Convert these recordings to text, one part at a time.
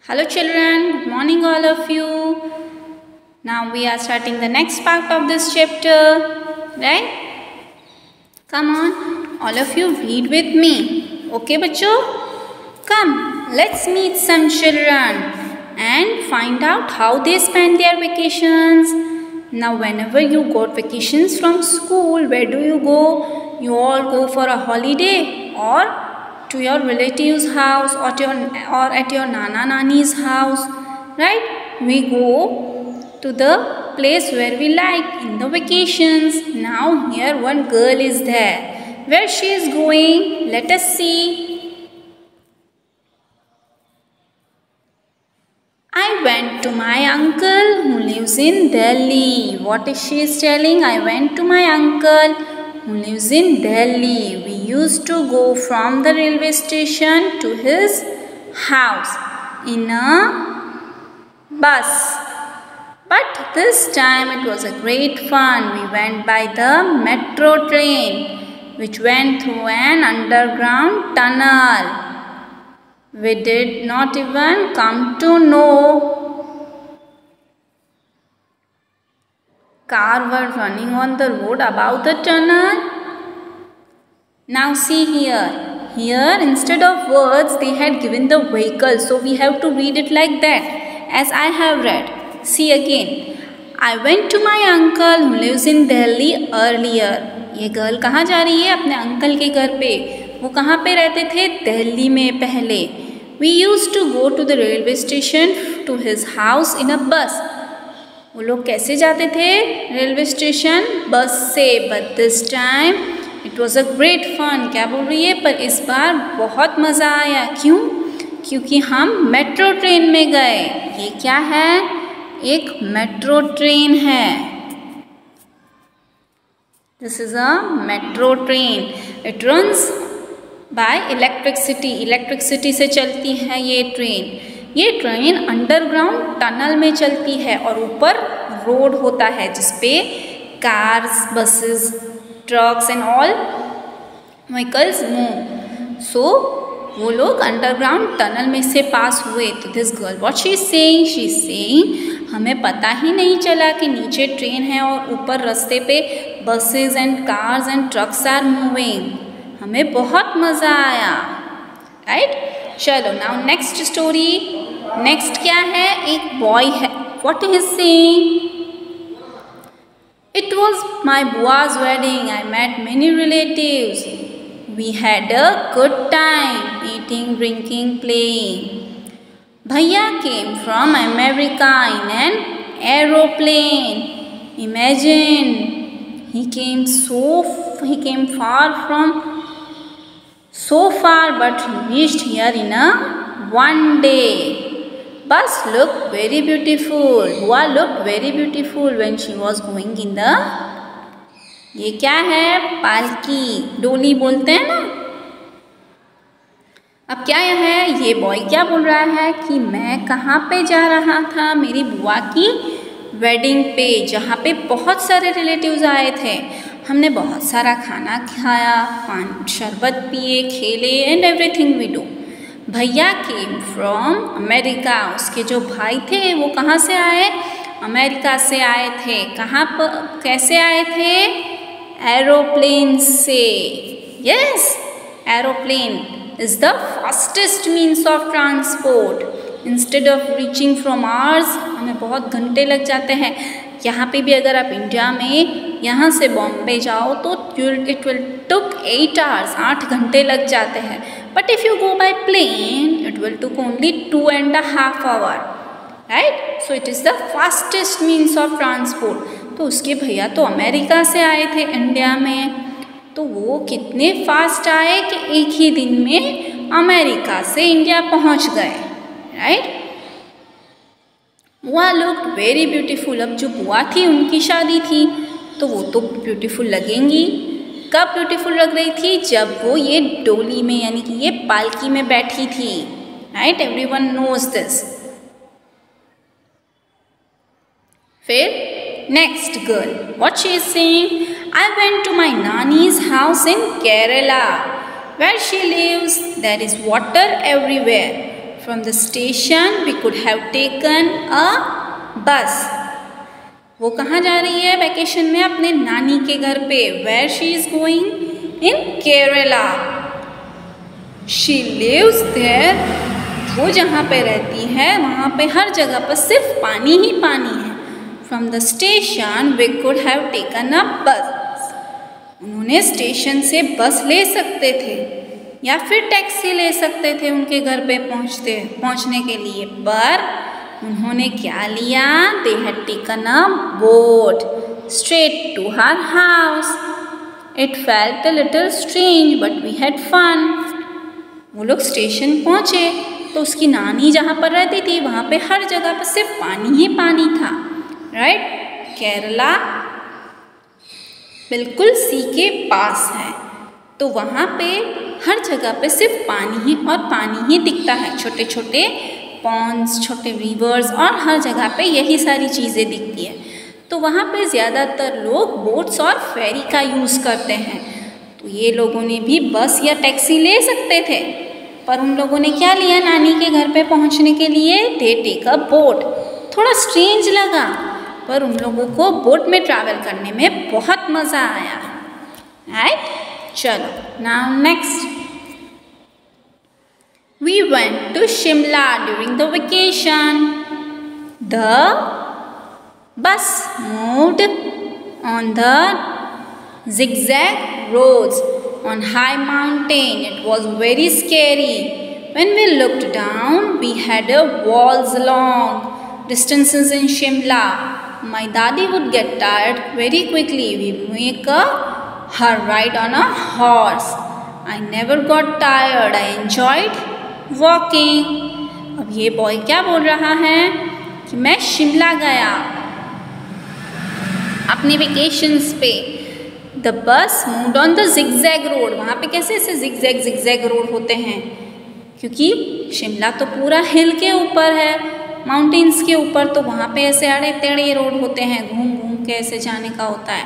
Hello children, good morning all of you. Now we are starting the next part of this chapter, right? Come on, all of you read with me. Okay बच्चों? Come, let's meet some children and find out how they spend their vacations. Now whenever you got vacations from school, where do you go? You all go for a holiday or to your relative's house or at your nana nani's house, right? We go to the place where we like in the vacations. Now here one girl is there. Where she is going? Let us see. I went to my uncle who lives in Delhi. What is she telling? I went to my uncle who lives in Delhi. We used to go from the railway station to his house in a bus. But this time it was a great fun. We went by the metro train which went through an underground tunnel. We did not even come to know cars were running on the road above the tunnel. Now see here. Here instead of words they had given the vehicle. So we have to read it like that as I have read. See again. I went to my uncle who lives in Delhi earlier. ये girl कहाँ जा रही है? अपने uncle के घर पे. वो कहाँ पे रहते थे? दिल्ली में पहले. We used to go to the railway station to his house in a bus. वो लोग कैसे जाते थे रेलवे स्टेशन? बस से. But this time it was a great fun. क्या बोल रही है? पर इस बार बहुत मज़ा आया. क्यों? क्योंकि हम मेट्रो ट्रेन में गए. ये क्या है? एक मेट्रो ट्रेन है. This is a metro train. It runs by electricity. Electricity से चलती है ये ट्रेन. ये ट्रेन अंडरग्राउंड टनल में चलती है और ऊपर रोड होता है जिसपे cars, buses, trucks and all vehicles move. So वो लोग अंडरग्राउंड टनल में से पास हुए. तो this girl what she is saying? She is saying हमें पता ही नहीं चला कि नीचे ट्रेन है और ऊपर रास्ते पे buses and cars and trucks are moving. हमें बहुत मज़ा आया. राइट? चलो नाउ नेक्स्ट स्टोरी. नेक्स्ट क्या है? एक बॉय है. What is saying? It was my बुआ's wedding. I met many relatives. We had a good time eating, drinking, playing. Bhaiya came from America in an aeroplane. Imagine, he came so far, but he reached here in a one day. Bus looked very beautiful. Bua looked very beautiful when she was going in the. ये क्या है? पालकी, डोली बोलते हैं ना. अब क्या है? ये बॉय क्या बोल रहा है कि मैं कहाँ पे जा रहा था? मेरी बुआ की वेडिंग पे, जहाँ पे बहुत सारे रिलेटिव्स आए थे. हमने बहुत सारा खाना खाया, शरबत पिए, खेले एंड एवरीथिंग वी डू. भैया केम फ्रॉम अमेरिका. उसके जो भाई थे वो कहाँ से आए? अमेरिका से आए थे. कहाँ पर कैसे आए थे? एरोप्लेन से. Yes, aeroplane is the fastest means of transport. Instead of reaching from hours, हमें बहुत घंटे लग जाते हैं. यहाँ पे भी अगर आप इंडिया में यहाँ से बॉम्बे जाओ तो it will took 8 hours, 8 घंटे लग जाते हैं. But if you go by plane, it will took only 2.5 hours. Right? So it is the fastest means of transport. तो उसके भैया तो अमेरिका से आए थे इंडिया में. तो वो कितने फास्ट आए कि एक ही दिन में अमेरिका से इंडिया पहुंच गए. राइट? बुआ लुक्ड वेरी ब्यूटीफुल. अब जो बुआ थी उनकी शादी थी तो वो तो ब्यूटीफुल लगेंगी. कब ब्यूटीफुल लग रही थी? जब वो ये डोली में यानी कि ये पालकी में बैठी थी. राइट? Everyone knows this. फिर next girl, what she is saying? I went to my nani's house in Kerala. Where she lives, there is water everywhere. From the station we could have taken a bus. वो कहाँ जा रही है vacation में? अपने नानी के घर पे. Where she is going? In Kerala. She lives there. वो जहाँ पे रहती है वहाँ पे हर जगह पर सिर्फ पानी ही पानी है. From the station we could have taken a bus. उन्होंने स्टेशन से बस ले सकते थे या फिर टैक्सी ले सकते थे उनके घर पे पहुँचने के लिए, पर उन्होंने क्या लिया? They had taken a boat straight to her house. It felt a little strange but we had fun. वो लोग स्टेशन पहुँचे तो उसकी नानी जहाँ पर रहती थी वहाँ पे हर जगह पर सिर्फ पानी ही पानी था. राइट? केरला बिल्कुल सी के पास है तो वहाँ पे हर जगह पे सिर्फ पानी ही और पानी ही दिखता है. छोटे छोटे पॉन्ड्स, छोटे रिवर्स और हर जगह पे यही सारी चीज़ें दिखती है. तो वहाँ पे ज़्यादातर लोग बोट्स और फेरी का यूज़ करते हैं. तो ये लोगों ने भी बस या टैक्सी ले सकते थे, पर उन लोगों ने क्या लिया नानी के घर पे पहुँचने के लिए? They take a boat. थोड़ा स्ट्रेंज लगा पर उन लोगों को बोट में ट्रैवल करने में बहुत मज़ा आया. राइट? चलो, now next. We went to Shimla during the vacation. The bus moved on the zigzag roads on high mountain. It was very scary. When we looked down, we had a walls long distances in Shimla. My daddy would get tired very quickly. We make her ride on a horse. I never got tired. I enjoyed walking. अब ये boy क्या बोल रहा है कि मैं शिमला गया अपने वेकेशंस पे. The bus moved on the zigzag road. वहाँ पे कैसे ऐसे जिगजैग रोड होते हैं? क्योंकि शिमला तो पूरा हिल के ऊपर है, माउंटेन्स के ऊपर, तो वहाँ पे ऐसे अड़े टेढ़े रोड होते हैं, घूम घूम के ऐसे जाने का होता है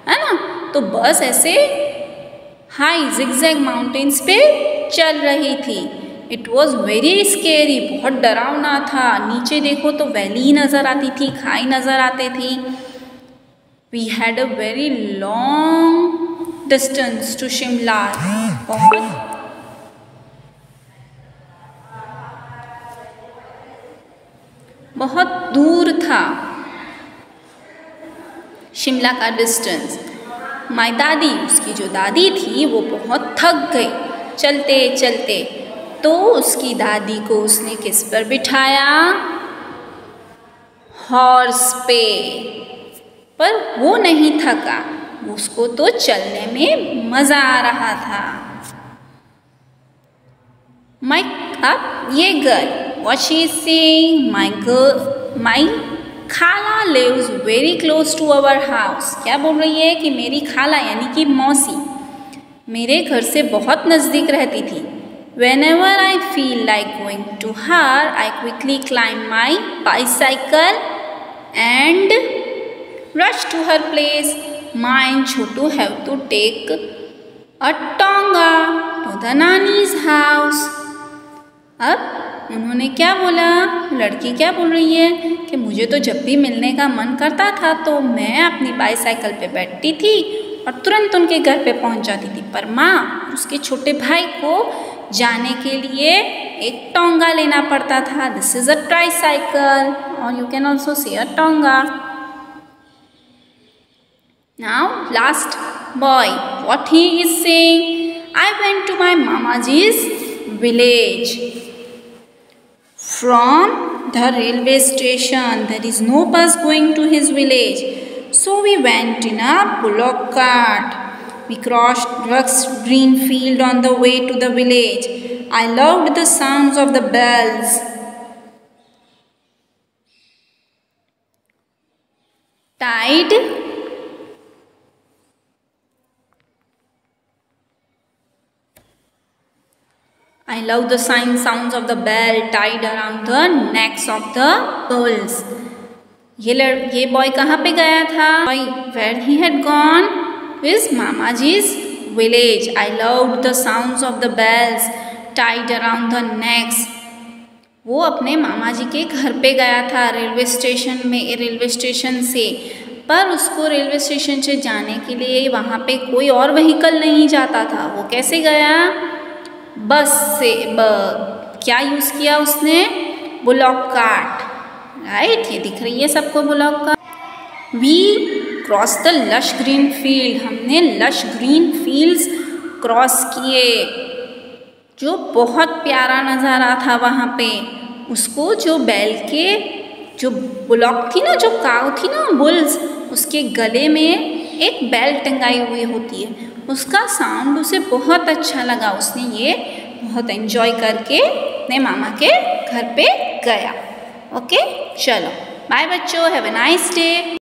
ना. तो बस ऐसे हाई जिगजैग माउंटेन्स पे चल रही थी. It was very scary. बहुत डरावना था. नीचे देखो तो वैली नज़र आती थी, खाई नज़र आते थी. We had a very long distance to Shimla. बहुत दूर था शिमला का डिस्टेंस. माई दादी, उसकी जो दादी थी वो बहुत थक गई चलते चलते. तो उसकी दादी को उसने किस पर बिठाया? हॉर्स पे. पर वो नहीं थका, उसको तो चलने में मज़ा आ रहा था. ये girl, what she is saying? My खाला lives very close to our house. क्या बोल रही है कि मेरी खाला यानी कि मौसी मेरे घर से बहुत नज़दीक रहती थी. Whenever I feel like going to her, I quickly climb my bicycle and rush to her place. Ma and Chotu have to take a tonga to the Nani's house. अब उन्होंने क्या बोला? लड़की क्या बोल रही है कि मुझे तो जब भी मिलने का मन करता था तो मैं अपनी बाईसाइकिल पे बैठती थी और तुरंत उनके घर पे पहुंच जाती थी, पर माँ उसके छोटे भाई को जाने के लिए एक टोंगा लेना पड़ता था. दिस इज अ ट्राईसाइकिल और you can also say a tonga. Now last boy, what he is saying? I went to my मामाजी's village. From the railway station, there is no bus going to his village, so we went in a bullock cart. We crossed Rugg's green field on the way to the village. I loved the sounds of the bells. Tied I love the sounds of the bell tied around the necks of the bulls. ये boy कहाँ पे गया था? Where he had gone to his mamaji's village. I loved the sounds of the bells tied around the necks वो अपने मामा जी के घर पे गया था रेलवे स्टेशन से, पर उसको रेलवे स्टेशन से जाने के लिए वहाँ पे कोई और व्हीकल नहीं जाता था। वो कैसे गया? बस से। क्या यूज़ किया उसने? Bullock cart, right. ये दिख रही है सबको bullock cart. We cross the lush green field, हमने लश ग्रीन फील्ड्स क्रॉस किए, जो बहुत प्यारा नज़ारा था वहाँ पे। उसको जो बैल के जो बुलॉक थी ना, जो काऊ थी ना, बुल्स, उसके गले में एक बेल टंगाई हुई होती है, उसका साउंड उसे बहुत अच्छा लगा। उसने ये बहुत एंजॉय करके अपने मामा के घर पे गया। ओके, चलो बाय बच्चों, हैव अ नाइस डे।